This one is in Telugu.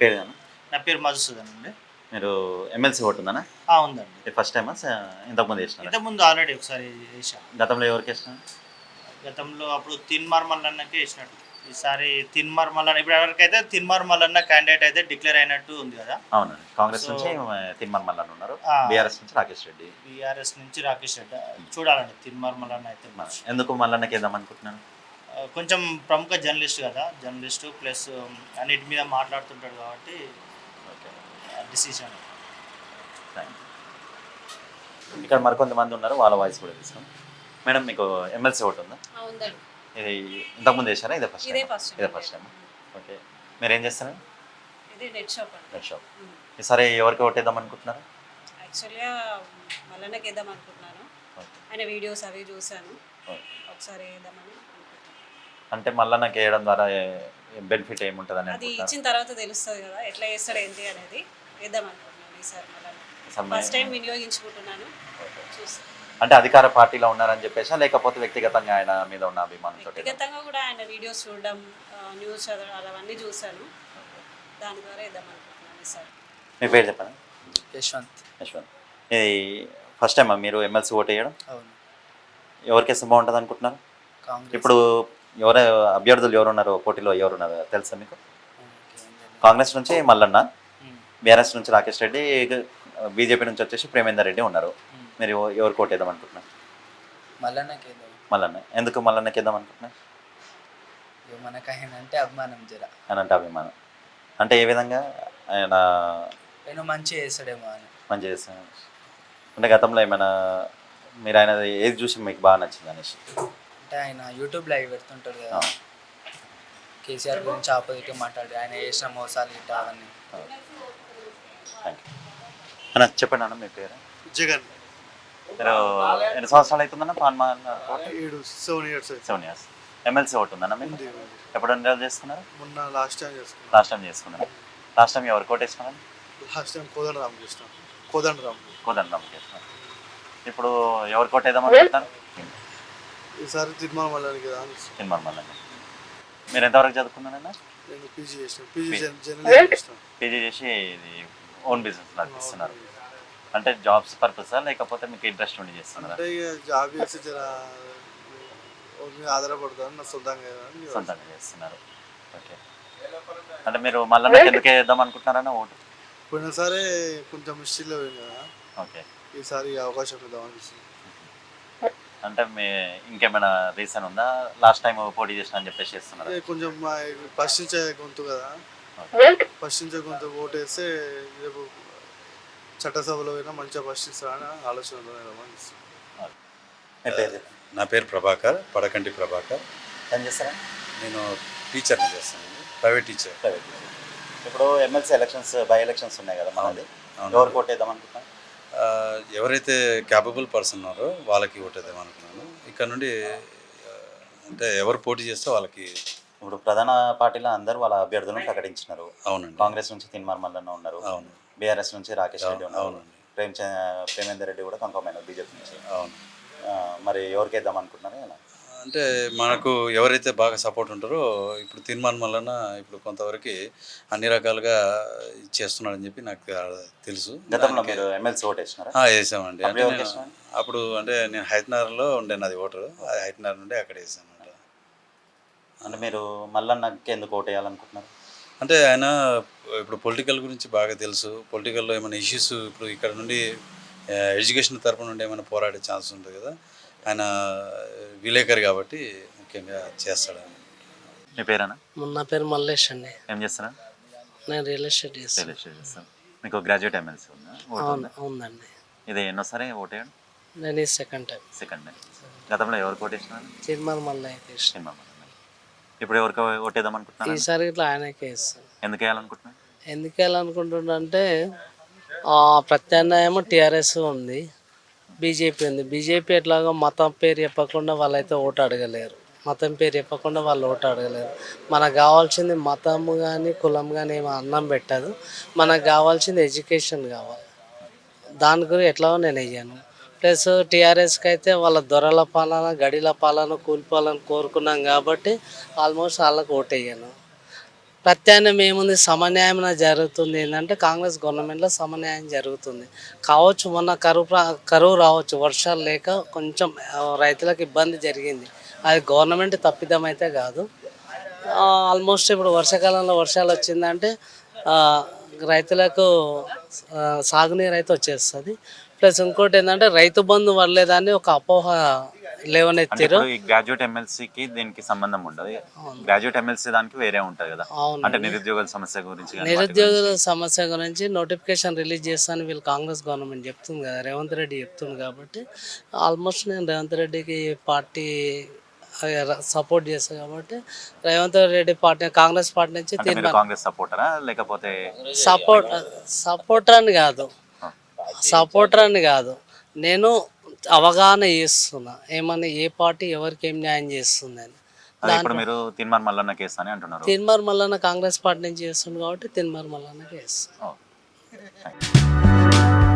పేరేనా? నా పేరు మధుసూదన్ అండి. మీరు ఎమ్మెల్సీ ఓటు ఉందనా? ఉందండి. ఇది ఫస్ట్ టైమా? ఇంతకుముందు ఏసినారా? ఇంతకుముందు ఆల్రెడీ ఒకసారి ఏశాను. గతంలో ఎవరికేసినారు? గతంలో అప్పుడు తిన్మార్ మల్లన్నకే ఏసినట్టు. ఈసారి తిన్మార్ మల్లన్న ఇప్పటివరకైతే తిన్మార్ మల్లన్న క్యాండిడేట్ అయితే డిక్లేర్ అయినట్టు ఉంది కదా! అవునండి. కాంగ్రెస్ సో నుంచి తిన్మార్ మల్లన్న ఉన్నారు. ఆ! బీఆర్ఎస్ నుంచి రాకేష్ రెడ్డి. బీఆర్ఎస్ నుంచి రాకేష్ రెడ్డి. చూడాలండి తిన్మార్ మల్లన్న అయితే ఎందుకు మల్లన్నకేద్దాం అనుకుంటున్నాను? కొంచెం ప్రముఖ జర్నలిస్ట్ కదా! జర్నలిస్టు ప్లస్ అన్నిటి మీద మాట్లాడుతుంటాడు కాబట్టి ఓకే. డిసిషన్. Thank you. ఇక్కడ మరికొంతమంది ఉన్నారు. వాళ్ళ వాయిస్ కూడా తీసుకున్నాం. మేడం మీకు ఎమ్మెల్సీ ఓటు ఉందా? ఉందండి. ఇది ఇంతకుముందు వేసారా? ఇదే ఫస్ట్ ఇదే టైం? First time. ఓకే. మీరేం చేస్తారు? ఇది నెట్ షాప్ అండి. Net shop. ఈసారి ఎవరికి ఓటేద్దాం అనుకుంటున్నారు? యాక్చువల్గా మల్లన్నకి వేద్దాం అనుకుంటున్నాను. ఆయన వీడియోస్ అవి చూశాను. ఒకసారి వేద్దామని అనుకుంటున్నాను. అంటే మల్లన్నకి వేయడం ద్వారా బెనిఫిట్ ఏముంటుందని అది ఇచ్చిన తర్వాత తెలుస్తుంది కదా, ఎట్లా చేస్తాడు ఏంటి అనేది. వేద్దాం అనుకుంటున్నాను ఈసారి మల్లన్న. First time వినియోగించుకుంటున్నాను. చూస్తాను. అంటే అధికార పార్టీలో ఉన్నారని చెప్పేసా, లేకపోతే వ్యక్తిగతంగా ఆయన మీద ఉన్న అభిమానంతో? వ్యక్తిగతంగా కూడా ఆయన వీడియోస్ చూడడం, న్యూస్ చదవడం అవన్నీ చూశాను. దాని ద్వారా వేద్దాం అనుకుంటున్నాను ఈసారి. మీ పేరు చెప్పండి. యశ్వంత్. యశ్వంత్. ఇది ఫస్ట్ టైమా మీరు ఎమ్మెల్సీ ఓటు వేయడం? అవును. ఎవరికేస్తే బాగుంటుంది అనుకుంటున్నారు? కాంగ్రెస్. ఇప్పుడు అభ్యర్థులు ఎవరున్నారో పోటీలో ఎవరున్నారో తెలుసా మీకు? కాంగ్రెస్ నుంచి మల్లన్న, బీఆర్ఎస్ నుంచి రాకేష్ రెడ్డి, బీజేపీ నుంచి వచ్చేసి ప్రేమేందర్ రెడ్డి ఉన్నారు. మీరు ఎవరికి ఓటేద్దాం అనుకుంటున్నారు? మల్లన్న. ఎందుకు మల్లన్నకి వేద్దాం అనుకుంటున్నారు? మనకు ఆయన అంటే అభిమానం జర. ఆయన అంటే అభిమానం అంటే ఏ విధంగా? ఆయన మంచి చేస్తాడేమో అని. మంచి చేస్తాడు అంటే గతంలో ఏమైనా మీరు ఆయన ఏది చూసి మీకు బాగా నచ్చింది అనేసి? అంటే ఆయన యూట్యూబ్లో అవి పెడుతుంటాడు కదా, కేసీఆర్ గురించి ఆపోజిట్గా మాట్లాడి ఆయన చేసిన మోసాలు ఇట్లా అవన్నీ. థ్యాంక్ యూ అన్న. చెప్పండి అన్న, మీ పేరు? జగన్. మీరు ఎన్ని సంవత్సరాలు అవుతుందన్న పాన్ 7 years. 7 years. ఎమ్మెల్సీ ఓటు ఉందన్న మీకు? ఎప్పుడు ఎన్రోల్ చేసుకున్నారు? మొన్న లాస్ట్ టైం చేసుకున్నాను. లాస్ట్ టైం చేసుకున్నారు. లాస్ట్ టైం ఎవరు కోట్ వేసుకున్నారు? లాస్ట్ టైం కోదండరామ్ చేసినాం. కోదండరామ్ చేస్తున్నారు. ఇప్పుడు ఎవరు కోట్ వేద్దాం అనుకుంటున్నారు? ఈసారి తిరుమల మల్లన్న కదా. తిరుమల మల్లన్న. మీరు ఎంతవరకు చదువుకున్నారన్న? నేను పీజీ చేసిన. పీజీ చేసి ఇది ఓన్ బిజినెస్ నడిపిస్తున్నారు. అంటే జాబ్స్ పర్పసా, లేకపోతే మీకు ఇంట్రెస్ట్ ఉండి చేస్తున్నారా? అంటే జాబ్ చేసి జర ఆధారపడతాను, నా సొంతంగా చేస్తున్నారు. ఓకే. అంటే మీరు మల్లన్నకి ఎందుకు వేద్దాం అనుకుంటున్నారన్న ఓటు? పోయినసారి కొంచెం మిస్టేక్లో పోయింది కదా. ఓకే. ఈసారి అవకాశం ఇద్దాం అనిపిస్తుంది. అంటే ఇంకేమైనా రీజన్ ఉందా? లాస్ట్ టైం పోటీ చేసిన అని చెప్పేసి చేస్తున్నారు? కొంచెం ప్రశ్నించే గొంతు కదా, ప్రశ్నించే గొంతు ఓటేస్తే రేపు చట్టసభలో అయినా మంచిగా ప్రశ్నిస్తారని ఆలోచన. నా పేరు ప్రభాకర్, పడకంటి ప్రభాకర్. ఏం చేస్తారా? నేను టీచర్ని చేస్తాను, ప్రైవేట్ టీచర్. ఇప్పుడు ఎమ్మెల్సీ ఎలక్షన్స్, బై ఎలక్షన్స్ ఉన్నాయి కదా మనది, ఎవరు ఓటేద్దాం అనుకుంటున్నాను? ఎవరైతే క్యాపబుల్ పర్సన్ ఉన్నారో వాళ్ళకి ఓటేద్దాం అనుకున్నాను. ఇక్కడ నుండి అంటే ఎవరు పోటీ చేస్తే వాళ్ళకి. ఇప్పుడు ప్రధాన పార్టీలో అందరూ వాళ్ళ అభ్యర్థులను ప్రకటించినారు. అవునండి. కాంగ్రెస్ నుంచి తిన్మార్ మల్లన్న ఉన్నారు. అవును. బీఆర్ఎస్ నుంచి రాకేష్ రెడ్డి ఉన్నారు. అవునండి. ప్రేమేందర్ రెడ్డి కూడా కన్ఫర్మ్ అయినారు బీజేపీ నుంచి. అవును. మరి ఎవరికి వేద్దాం అనుకుంటున్నారు? అంటే మనకు ఎవరైతే బాగా సపోర్ట్ ఉంటారో, ఇప్పుడు తిరుమల మల్లన్న ఇప్పుడు కొంతవరకు అన్ని రకాలుగా చేస్తున్నాడని చెప్పి నాకు తెలుసు. గతంలో మీరు ఎమ్మెల్సీ ఓటు వేసినారా? వేసామండి. అప్పుడు అంటే నేను హైట్నగర్లో ఉండే నాది ఓటరు, అది హైట్నగర్ నుండి అక్కడ వేసామంట. అంటే మీరు మల్లన్నకి ఎందుకు ఓటు వేయాలనుకుంటున్నారు? అంటే ఆయన ఇప్పుడు పొలిటికల్ గురించి బాగా తెలుసు. పొలిటికల్లో ఏమైనా ఇష్యూస్ ఇప్పుడు ఇక్కడ నుండి ఎడ్యుకేషన్ తరపు నుండి ఏమైనా పోరాడే ఛాన్స్ ఉంటుంది కదా, ఆయన విలేకరి కాబట్టి ముఖ్యంగా చేస్తాడని. మీ పేరేనా? నా పేరు మల్లేష్ అండి. ఏం చేస్తున్నా? నేను రియల్ ఎస్టేట్ చేస్తాను. మీకు గ్రాడ్యుయేట్ ఎమ్మెల్సీ ఉందా? ఉందండి. ఇది ఎన్నోసారి ఓటు వేయడం? నేను సెకండ్ టైం. గతంలో ఎవరికి ఓటు వేసినారు? తిరుమల మల్లయ్య. ఇప్పుడు ఎవరికి ఓటేద్దాం అనుకుంటున్నారు? ఈసారి ఇట్లా ఆయనకే వేస్తాను. ఎందుకు వేయాలనుకుంటున్నారు? ఎందుకు వేయాలనుకుంటున్నా అంటే ప్రత్యామ్నాయం టీఆర్ఎస్ ఉంది, బీజేపీ ఉంది. బీజేపీ ఎట్లాగో మతం పేరు చెప్పకుండా వాళ్ళైతే ఓటు అడగలేరు, మతం పేరు చెప్పకుండా వాళ్ళు ఓటు అడగలేరు. మనకు కావాల్సింది మతము కానీ కులం కానీ ఏమో అన్నం పెట్టదు, మనకు కావాల్సింది ఎడ్యుకేషన్ కావాలి. దాని గురించి ఎట్లాగో నేను వేయను. ప్లస్ టీఆర్ఎస్కి అయితే వాళ్ళ దొరల పాలన, గడిల పాలన, కూలిపాలన కోరుకున్నాం కాబట్టి ఆల్మోస్ట్ వాళ్ళకు ఓటు వేయను. ప్రత్యామ్నాయం ఏముంది, సమన్యాయం జరుగుతుంది. ఏంటంటే కాంగ్రెస్ గవర్నమెంట్లో సమన్యాయం జరుగుతుంది కావచ్చు. మొన్న కరువు రావచ్చు, వర్షాలు లేక కొంచెం రైతులకు ఇబ్బంది జరిగింది. అది గవర్నమెంట్ తప్పిదం అయితే కాదు. ఆల్మోస్ట్ ఇప్పుడు వర్షాకాలంలో వర్షాలు వచ్చిందంటే రైతులకు సాగునీరు అయితే వచ్చేస్తుంది. ప్లస్ ఇంకోటి ఏంటంటే రైతు బంధు వల్లేదాన్ని ఒక అపోహ లేవనెత్తారు. ఈ గ్రాడ్యుయేట్ ఎమ్మెల్సీకి దీనికి సంబంధం ఉండదు. గ్రాడ్యుయేట్ ఎమ్మెల్సీ దానికి వేరే ఉంటది కదా. అవును. అంటే నిరుద్యోగుల సమస్య గురించి కానీ నిరుద్యోగుల సమస్య గురించి నోటిఫికేషన్ రిలీజ్ చేస్తాను వీళ్ళు కాంగ్రెస్ గవర్నమెంట్ చెప్తుంది కదా, రేవంత్ రెడ్డి చెప్తుంది. కాబట్టి ఆల్మోస్ట్ నేను రేవంత్ రెడ్డికి పార్టీ సపోర్ట్ చేస్తాను. కాబట్టి రేవంత్ రెడ్డి పార్టీ కాంగ్రెస్ పార్టీ నుంచి అంటే మీరు కాంగ్రెస్ సపోర్టరా లేకపోతే సపోర్టర్ అని కాదు, నేను అవగాహన చేస్తున్నా ఏమన్నా ఏ పార్టీ ఎవరికి ఏం న్యాయం చేస్తుంది అని. అదే ఇప్పుడు మీరు తిన్మార్ మల్లన్న కేసు అని అంటున్నారు. తిన్మార్ మల్లన్న కాంగ్రెస్ పార్టీ నుంచి చేస్తుంది కాబట్టి తిన్మార్ మల్లన్నకి వేస్తుంది. ఓ. థాంక్స్.